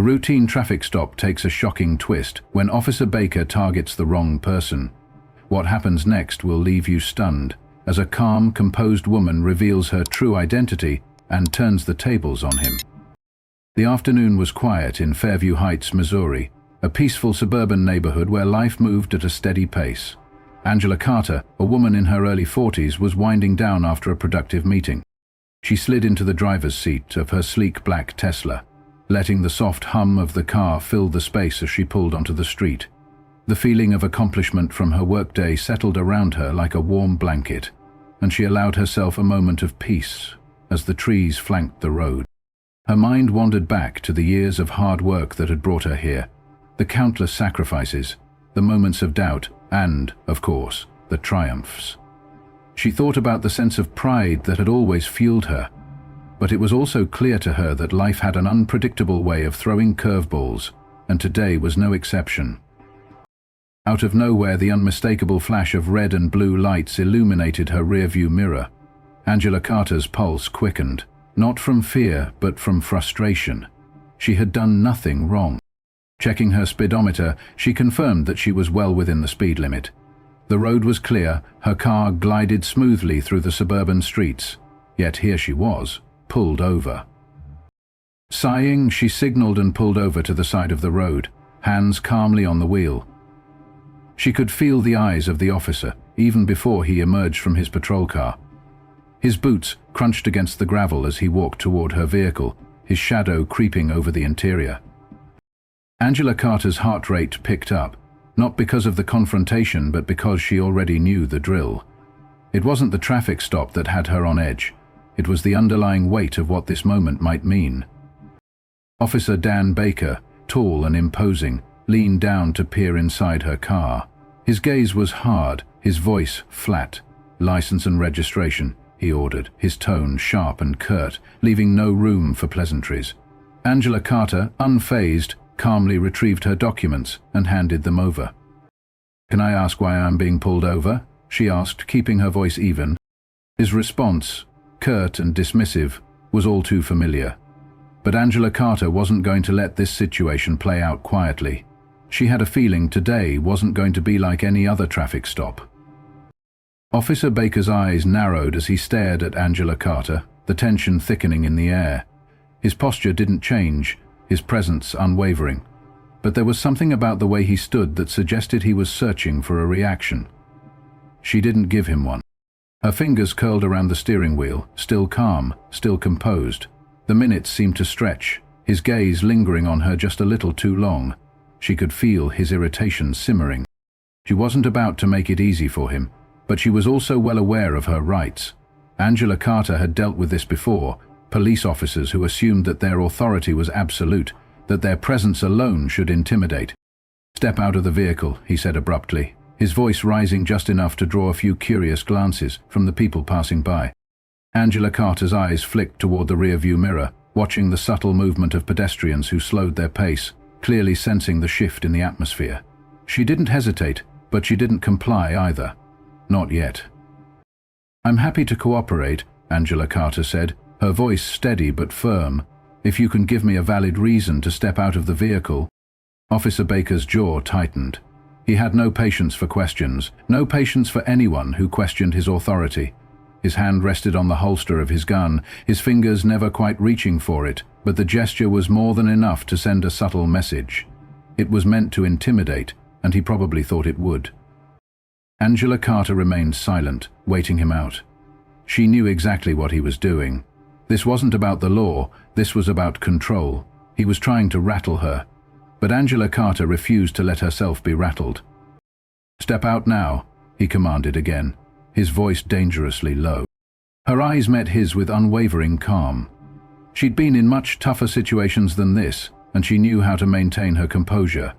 routine traffic stop takes a shocking twist when Officer Baker targets the wrong person. What happens next will leave you stunned, as a calm, composed woman reveals her true identity and turns the tables on him. The afternoon was quiet in Fairview Heights, Missouri, a peaceful suburban neighborhood where life moved at a steady pace. Angela Carter, a woman in her early 40s, was winding down after a productive meeting. She slid into the driver's seat of her sleek black Tesla, letting the soft hum of the car fill the space as she pulled onto the street. The feeling of accomplishment from her workday settled around her like a warm blanket, and she allowed herself a moment of peace as the trees flanked the road. Her mind wandered back to the years of hard work that had brought her here, the countless sacrifices, the moments of doubt, and, of course, the triumphs. She thought about the sense of pride that had always fueled her, but it was also clear to her that life had an unpredictable way of throwing curveballs, and today was no exception. Out of nowhere, the unmistakable flash of red and blue lights illuminated her rearview mirror. Angela Carter's pulse quickened, not from fear but from frustration. She had done nothing wrong. Checking her speedometer, she confirmed that she was well within the speed limit. The road was clear, her car glided smoothly through the suburban streets, yet here she was, pulled over. Sighing, she signaled and pulled over to the side of the road, hands calmly on the wheel. She could feel the eyes of the officer, even before he emerged from his patrol car. His boots crunched against the gravel as he walked toward her vehicle, his shadow creeping over the interior. Angela Carter's heart rate picked up, not because of the confrontation but because she already knew the drill. It wasn't the traffic stop that had her on edge. It was the underlying weight of what this moment might mean. Officer Dan Baker, tall and imposing, leaned down to peer inside her car. His gaze was hard, his voice flat. "License and registration," he ordered, his tone sharp and curt, leaving no room for pleasantries. Angela Carter, unfazed, calmly retrieved her documents and handed them over. "Can I ask why I'm being pulled over?" she asked, keeping her voice even. His response, curt and dismissive, was all too familiar. But Angela Carter wasn't going to let this situation play out quietly. She had a feeling today wasn't going to be like any other traffic stop. Officer Baker's eyes narrowed as he stared at Angela Carter, the tension thickening in the air. His posture didn't change, his presence unwavering. But there was something about the way he stood that suggested he was searching for a reaction. She didn't give him one. Her fingers curled around the steering wheel, still calm, still composed. The minutes seemed to stretch, his gaze lingering on her just a little too long. She could feel his irritation simmering. She wasn't about to make it easy for him, but she was also well aware of her rights. Angela Carter had dealt with this before, police officers who assumed that their authority was absolute, that their presence alone should intimidate. "Step out of the vehicle," he said abruptly, his voice rising just enough to draw a few curious glances from the people passing by. Angela Carter's eyes flicked toward the rearview mirror, watching the subtle movement of pedestrians who slowed their pace, clearly sensing the shift in the atmosphere. She didn't hesitate, but she didn't comply either. Not yet. "I'm happy to cooperate," Angela Carter said, her voice steady but firm, "if you can give me a valid reason to step out of the vehicle." Officer Baker's jaw tightened. He had no patience for questions, no patience for anyone who questioned his authority. His hand rested on the holster of his gun, his fingers never quite reaching for it, but the gesture was more than enough to send a subtle message. It was meant to intimidate, and he probably thought it would. Angela Carter remained silent, waiting him out. She knew exactly what he was doing. This wasn't about the law, this was about control. He was trying to rattle her, but Angela Carter refused to let herself be rattled. "Step out now," he commanded again, his voice dangerously low. Her eyes met his with unwavering calm. She'd been in much tougher situations than this, and she knew how to maintain her composure.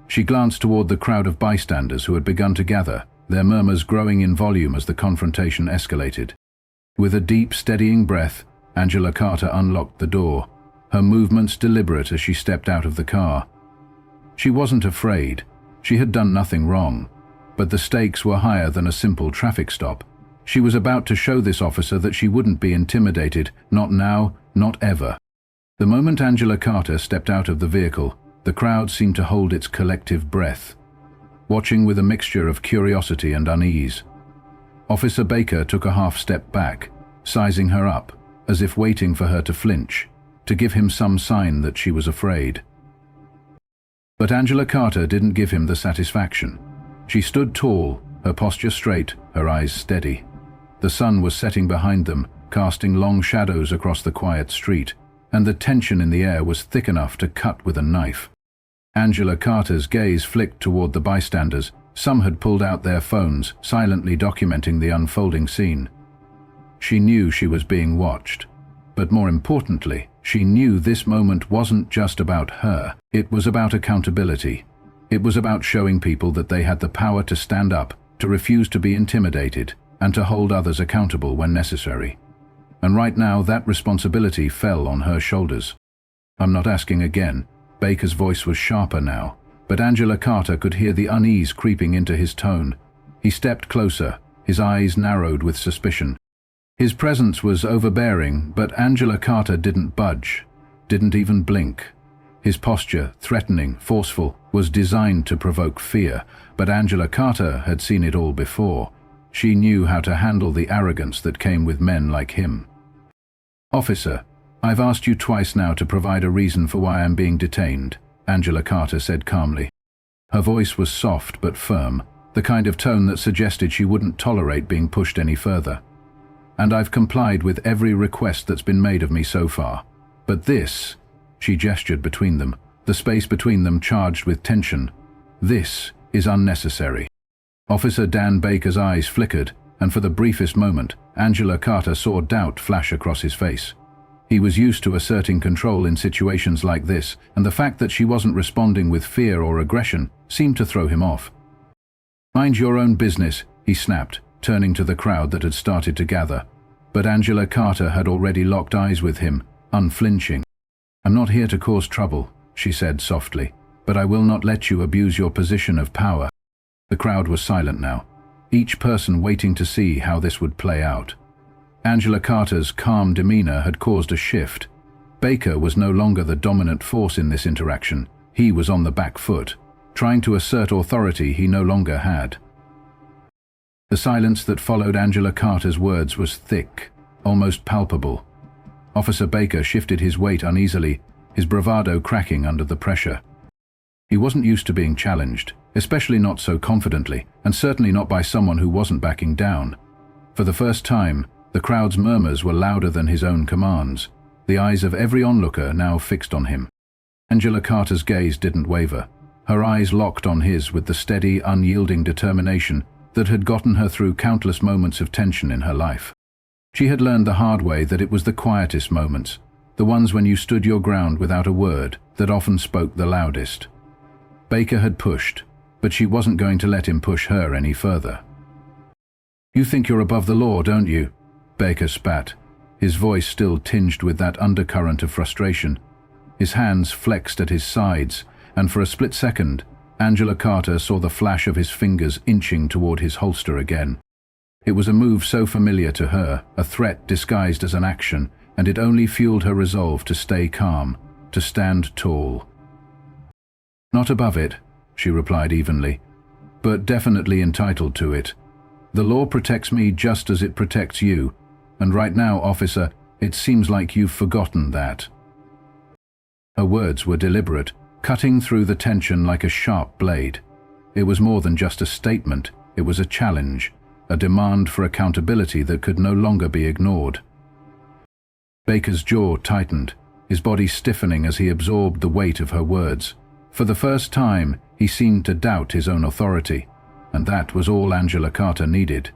She glanced toward the crowd of bystanders who had begun to gather, their murmurs growing in volume as the confrontation escalated. With a deep, steadying breath, Angela Carter unlocked the door, her movements deliberate as she stepped out of the car. She wasn't afraid. She had done nothing wrong. But the stakes were higher than a simple traffic stop. She was about to show this officer that she wouldn't be intimidated, not now, not ever. The moment Angela Carter stepped out of the vehicle, the crowd seemed to hold its collective breath, watching with a mixture of curiosity and unease. Officer Baker took a half step back, sizing her up, as if waiting for her to flinch, to give him some sign that she was afraid. But Angela Carter didn't give him the satisfaction. She stood tall, her posture straight, her eyes steady. The sun was setting behind them, casting long shadows across the quiet street, and the tension in the air was thick enough to cut with a knife. Angela Carter's gaze flicked toward the bystanders. Some had pulled out their phones, silently documenting the unfolding scene. She knew she was being watched. But more importantly, she knew this moment wasn't just about her. It was about accountability. It was about showing people that they had the power to stand up, to refuse to be intimidated, and to hold others accountable when necessary. And right now, that responsibility fell on her shoulders. "I'm not asking again." Baker's voice was sharper now, but Angela Carter could hear the unease creeping into his tone. He stepped closer, his eyes narrowed with suspicion. His presence was overbearing, but Angela Carter didn't budge, didn't even blink. His posture, threatening, forceful, was designed to provoke fear, but Angela Carter had seen it all before. She knew how to handle the arrogance that came with men like him. "Officer, I've asked you twice now to provide a reason for why I'm being detained," Angela Carter said calmly. Her voice was soft but firm, the kind of tone that suggested she wouldn't tolerate being pushed any further. "And I've complied with every request that's been made of me so far. But this," she gestured between them, the space between them charged with tension, "this is unnecessary." Officer Dan Baker's eyes flickered, and for the briefest moment, Angela Carter saw doubt flash across his face. He was used to asserting control in situations like this, and the fact that she wasn't responding with fear or aggression seemed to throw him off. "Mind your own business," he snapped, turning to the crowd that had started to gather. But Angela Carter had already locked eyes with him, unflinching. "I'm not here to cause trouble," she said softly, "but I will not let you abuse your position of power." The crowd was silent now, each person waiting to see how this would play out. Angela Carter's calm demeanor had caused a shift. Baker was no longer the dominant force in this interaction. He was on the back foot, trying to assert authority he no longer had. The silence that followed Angela Carter's words was thick, almost palpable. Officer Baker shifted his weight uneasily, his bravado cracking under the pressure. He wasn't used to being challenged, especially not so confidently, and certainly not by someone who wasn't backing down. For the first time, the crowd's murmurs were louder than his own commands, the eyes of every onlooker now fixed on him. Angela Carter's gaze didn't waver. Her eyes locked on his with the steady, unyielding determination that had gotten her through countless moments of tension in her life. She had learned the hard way that it was the quietest moments, the ones when you stood your ground without a word, that often spoke the loudest. Baker had pushed, but she wasn't going to let him push her any further. "You think you're above the law, don't you?" Baker spat, his voice still tinged with that undercurrent of frustration. His hands flexed at his sides, and for a split second, Angela Carter saw the flash of his fingers inching toward his holster again. It was a move so familiar to her, a threat disguised as an action, and it only fueled her resolve to stay calm, to stand tall. "Not above it," she replied evenly, "but definitely entitled to it. The law protects me just as it protects you, and right now, officer, it seems like you've forgotten that." Her words were deliberate, cutting through the tension like a sharp blade. It was more than just a statement, it was a challenge, a demand for accountability that could no longer be ignored. Baker's jaw tightened, his body stiffening as he absorbed the weight of her words. For the first time, he seemed to doubt his own authority, and that was all Angela Carter needed.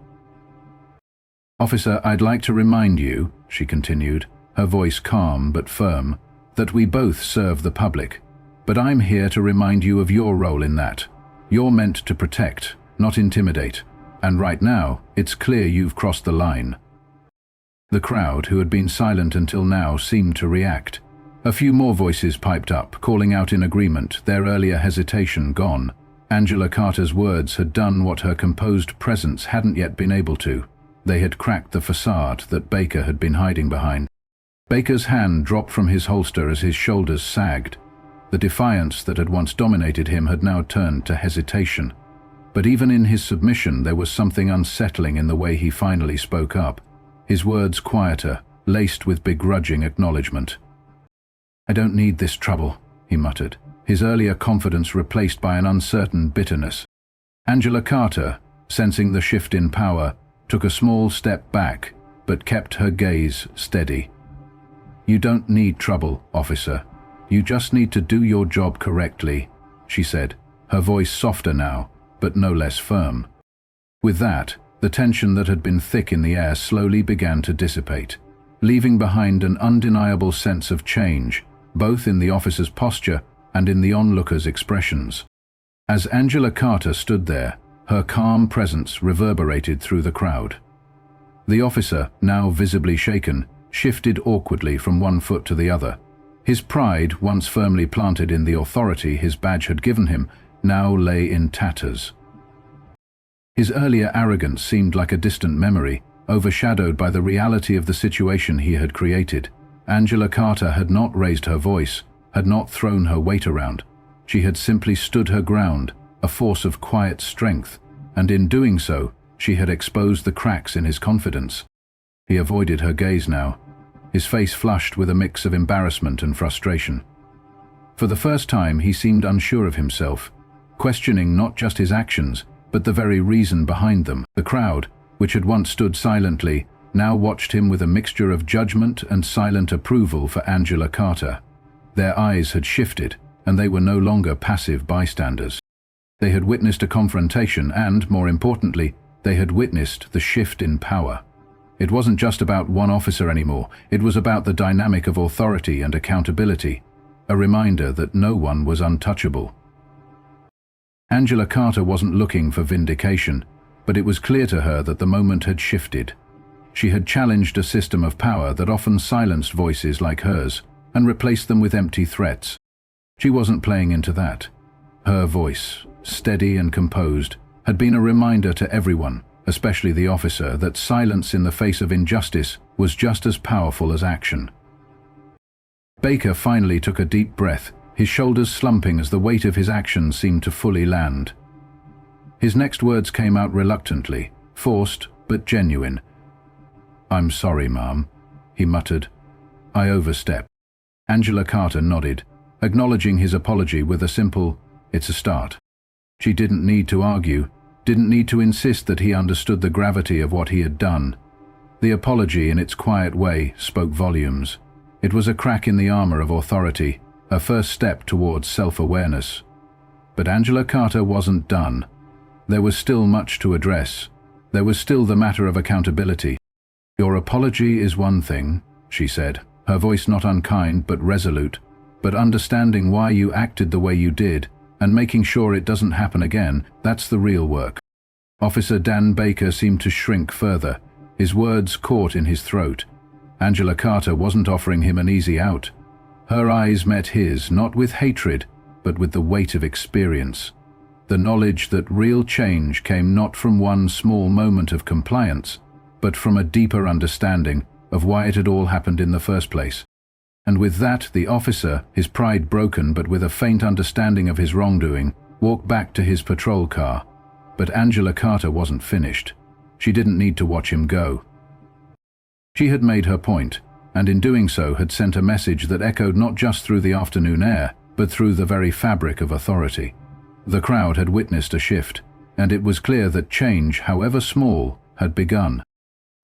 "Officer, I'd like to remind you," she continued, her voice calm but firm, "that we both serve the public. But I'm here to remind you of your role in that. You're meant to protect, not intimidate. And right now, it's clear you've crossed the line." The crowd, who had been silent until now, seemed to react. A few more voices piped up, calling out in agreement, their earlier hesitation gone. Angela Carter's words had done what her composed presence hadn't yet been able to. They had cracked the facade that Baker had been hiding behind. Baker's hand dropped from his holster as his shoulders sagged. The defiance that had once dominated him had now turned to hesitation. But even in his submission, there was something unsettling in the way he finally spoke up, his words quieter, laced with begrudging acknowledgement. "I don't need this trouble," he muttered, his earlier confidence replaced by an uncertain bitterness. Angela Carter, sensing the shift in power, took a small step back, but kept her gaze steady. "You don't need trouble, officer. You just need to do your job correctly," she said, her voice softer now, but no less firm. With that, the tension that had been thick in the air slowly began to dissipate, leaving behind an undeniable sense of change, both in the officer's posture and in the onlookers' expressions. As Angela Carter stood there, her calm presence reverberated through the crowd. The officer, now visibly shaken, shifted awkwardly from one foot to the other. His pride, once firmly planted in the authority his badge had given him, now lay in tatters. His earlier arrogance seemed like a distant memory, overshadowed by the reality of the situation he had created. Angela Carter had not raised her voice, had not thrown her weight around. She had simply stood her ground, a force of quiet strength, and in doing so, she had exposed the cracks in his confidence. He avoided her gaze now, his face flushed with a mix of embarrassment and frustration. For the first time, he seemed unsure of himself, questioning not just his actions, but the very reason behind them. The crowd, which had once stood silently, now watched him with a mixture of judgment and silent approval for Angela Carter. Their eyes had shifted, and they were no longer passive bystanders. They had witnessed a confrontation and, more importantly, they had witnessed the shift in power. It wasn't just about one officer anymore, it was about the dynamic of authority and accountability, a reminder that no one was untouchable. Angela Carter wasn't looking for vindication, but it was clear to her that the moment had shifted. She had challenged a system of power that often silenced voices like hers and replaced them with empty threats. She wasn't playing into that. Her voice, steady and composed, had been a reminder to everyone, especially the officer, that silence in the face of injustice was just as powerful as action. Baker finally took a deep breath, his shoulders slumping as the weight of his actions seemed to fully land. His next words came out reluctantly, forced but genuine. "I'm sorry, ma'am," he muttered. "I overstepped." Angela Carter nodded, acknowledging his apology with a simple, "It's a start." She didn't need to argue, didn't need to insist that he understood the gravity of what he had done. The apology, in its quiet way, spoke volumes. It was a crack in the armor of authority, a first step towards self-awareness. But Angela Carter wasn't done. There was still much to address. There was still the matter of accountability. "Your apology is one thing," she said, her voice not unkind but resolute, "but understanding why you acted the way you did and making sure it doesn't happen again, that's the real work." Officer Dan Baker seemed to shrink further, his words caught in his throat. Angela Carter wasn't offering him an easy out. Her eyes met his, not with hatred, but with the weight of experience. The knowledge that real change came not from one small moment of compliance, but from a deeper understanding of why it had all happened in the first place. And with that, the officer, his pride broken but with a faint understanding of his wrongdoing, walked back to his patrol car. But Angela Carter wasn't finished. She didn't need to watch him go. She had made her point, and in doing so had sent a message that echoed not just through the afternoon air, but through the very fabric of authority. The crowd had witnessed a shift, and it was clear that change, however small, had begun.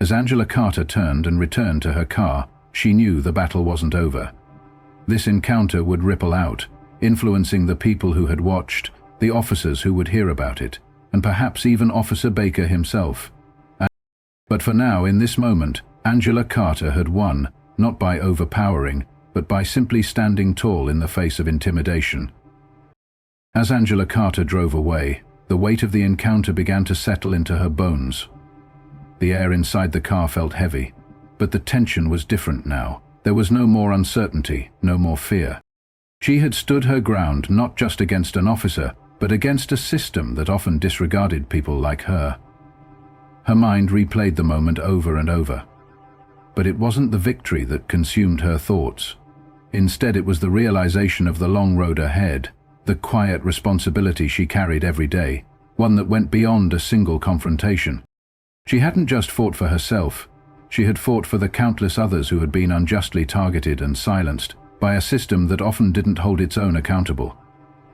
As Angela Carter turned and returned to her car, she knew the battle wasn't over. This encounter would ripple out, influencing the people who had watched, the officers who would hear about it, and perhaps even Officer Baker himself. But for now, in this moment, Angela Carter had won, not by overpowering, but by simply standing tall in the face of intimidation. As Angela Carter drove away, the weight of the encounter began to settle into her bones. The air inside the car felt heavy, but the tension was different now. There was no more uncertainty, no more fear. She had stood her ground not just against an officer, but against a system that often disregarded people like her. Her mind replayed the moment over and over. But it wasn't the victory that consumed her thoughts. Instead, it was the realization of the long road ahead, the quiet responsibility she carried every day, one that went beyond a single confrontation. She hadn't just fought for herself, she had fought for the countless others who had been unjustly targeted and silenced by a system that often didn't hold its own accountable.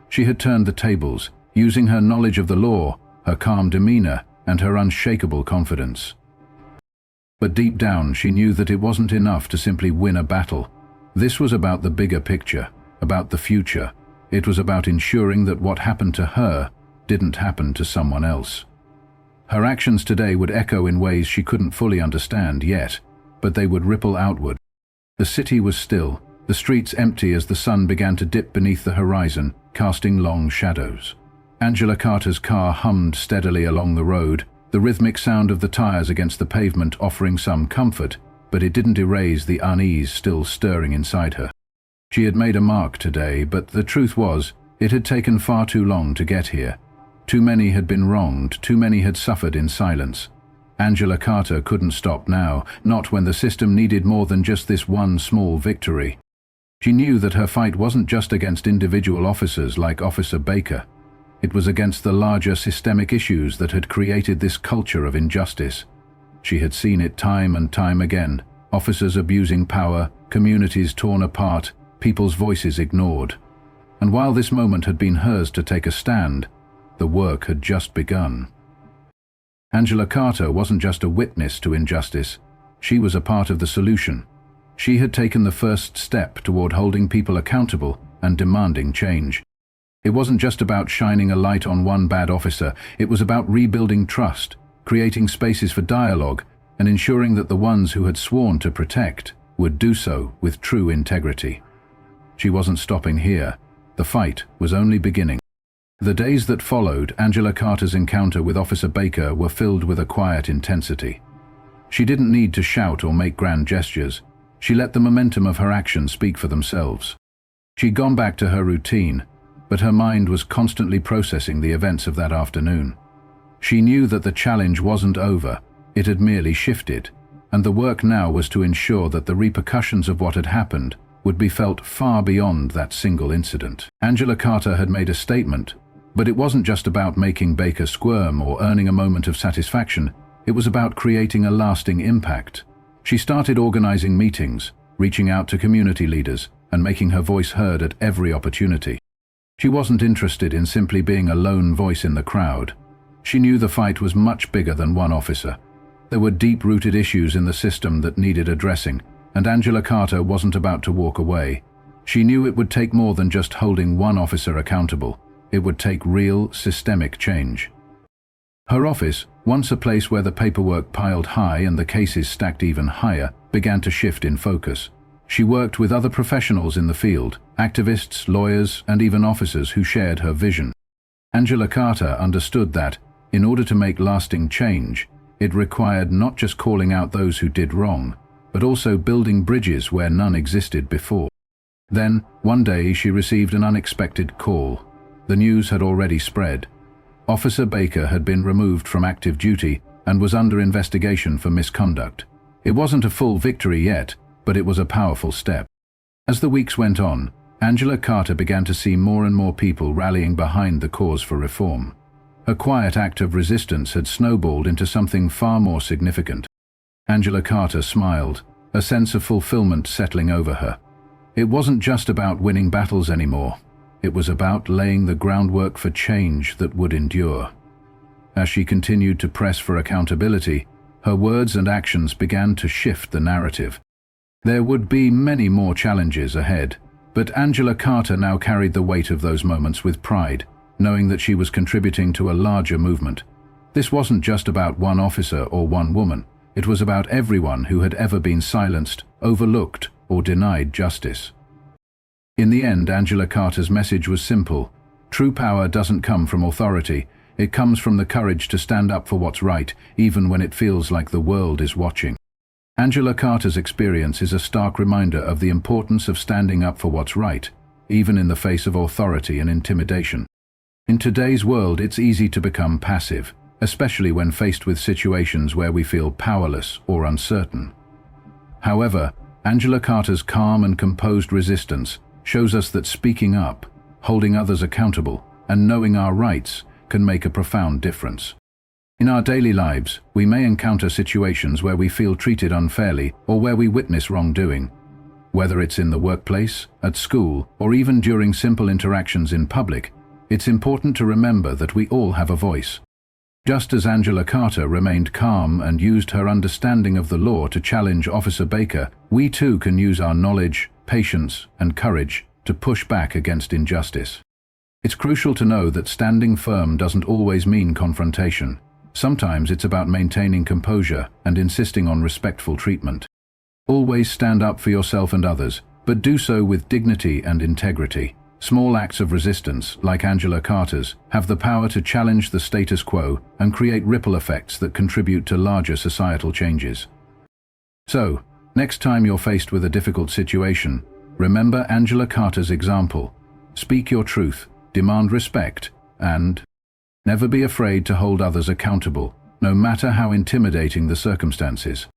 She had turned the tables, using her knowledge of the law, her calm demeanor, and her unshakable confidence. But deep down, she knew that it wasn't enough to simply win a battle. This was about the bigger picture, about the future. It was about ensuring that what happened to her didn't happen to someone else. Her actions today would echo in ways she couldn't fully understand yet, but they would ripple outward. The city was still, the streets empty as the sun began to dip beneath the horizon, casting long shadows. Angela Carter's car hummed steadily along the road, the rhythmic sound of the tires against the pavement offering some comfort, but it didn't erase the unease still stirring inside her. She had made a mark today, but the truth was, it had taken far too long to get here. Too many had been wronged, too many had suffered in silence. Angela Carter couldn't stop now, not when the system needed more than just this one small victory. She knew that her fight wasn't just against individual officers like Officer Baker. It was against the larger systemic issues that had created this culture of injustice. She had seen it time and time again, officers abusing power, communities torn apart, people's voices ignored. And while this moment had been hers to take a stand, the work had just begun. Angela Carter wasn't just a witness to injustice, she was a part of the solution. She had taken the first step toward holding people accountable and demanding change. It wasn't just about shining a light on one bad officer, it was about rebuilding trust, creating spaces for dialogue, and ensuring that the ones who had sworn to protect would do so with true integrity. She wasn't stopping here. The fight was only beginning. The days that followed Angela Carter's encounter with Officer Baker were filled with a quiet intensity. She didn't need to shout or make grand gestures. She let the momentum of her actions speak for themselves. She'd gone back to her routine, but her mind was constantly processing the events of that afternoon. She knew that the challenge wasn't over, it had merely shifted, and the work now was to ensure that the repercussions of what had happened would be felt far beyond that single incident. Angela Carter had made a statement, but it wasn't just about making Baker squirm or earning a moment of satisfaction, it was about creating a lasting impact. She started organizing meetings, reaching out to community leaders, and making her voice heard at every opportunity. She wasn't interested in simply being a lone voice in the crowd. She knew the fight was much bigger than one officer. There were deep-rooted issues in the system that needed addressing, and Angela Carter wasn't about to walk away. She knew it would take more than just holding one officer accountable. It would take real, systemic change. Her office, once a place where the paperwork piled high and the cases stacked even higher, began to shift in focus. She worked with other professionals in the field, activists, lawyers, and even officers who shared her vision. Angela Carter understood that, in order to make lasting change, it required not just calling out those who did wrong, but also building bridges where none existed before. Then, one day, she received an unexpected call. The news had already spread. Officer Baker had been removed from active duty and was under investigation for misconduct. It wasn't a full victory yet, but it was a powerful step. As the weeks went on, Angela Carter began to see more and more people rallying behind the cause for reform. Her quiet act of resistance had snowballed into something far more significant. Angela Carter smiled, a sense of fulfillment settling over her. It wasn't just about winning battles anymore. It was about laying the groundwork for change that would endure. As she continued to press for accountability, her words and actions began to shift the narrative. There would be many more challenges ahead, but Angela Carter now carried the weight of those moments with pride, knowing that she was contributing to a larger movement. This wasn't just about one officer or one woman. It was about everyone who had ever been silenced, overlooked, or denied justice. In the end, Angela Carter's message was simple. True power doesn't come from authority. It comes from the courage to stand up for what's right, even when it feels like the world is watching. Angela Carter's experience is a stark reminder of the importance of standing up for what's right, even in the face of authority and intimidation. In today's world, it's easy to become passive, especially when faced with situations where we feel powerless or uncertain. However, Angela Carter's calm and composed resistance shows us that speaking up, holding others accountable, and knowing our rights can make a profound difference. In our daily lives, we may encounter situations where we feel treated unfairly or where we witness wrongdoing. Whether it's in the workplace, at school, or even during simple interactions in public, it's important to remember that we all have a voice. Just as Angela Carter remained calm and used her understanding of the law to challenge Officer Baker, we too can use our knowledge, patience, and courage to push back against injustice. It's crucial to know that standing firm doesn't always mean confrontation. Sometimes it's about maintaining composure and insisting on respectful treatment. Always stand up for yourself and others, but do so with dignity and integrity. Small acts of resistance, like Angela Carter's, have the power to challenge the status quo and create ripple effects that contribute to larger societal changes. So, next time you're faced with a difficult situation, remember Angela Carter's example. Speak your truth, demand respect, and never be afraid to hold others accountable, no matter how intimidating the circumstances.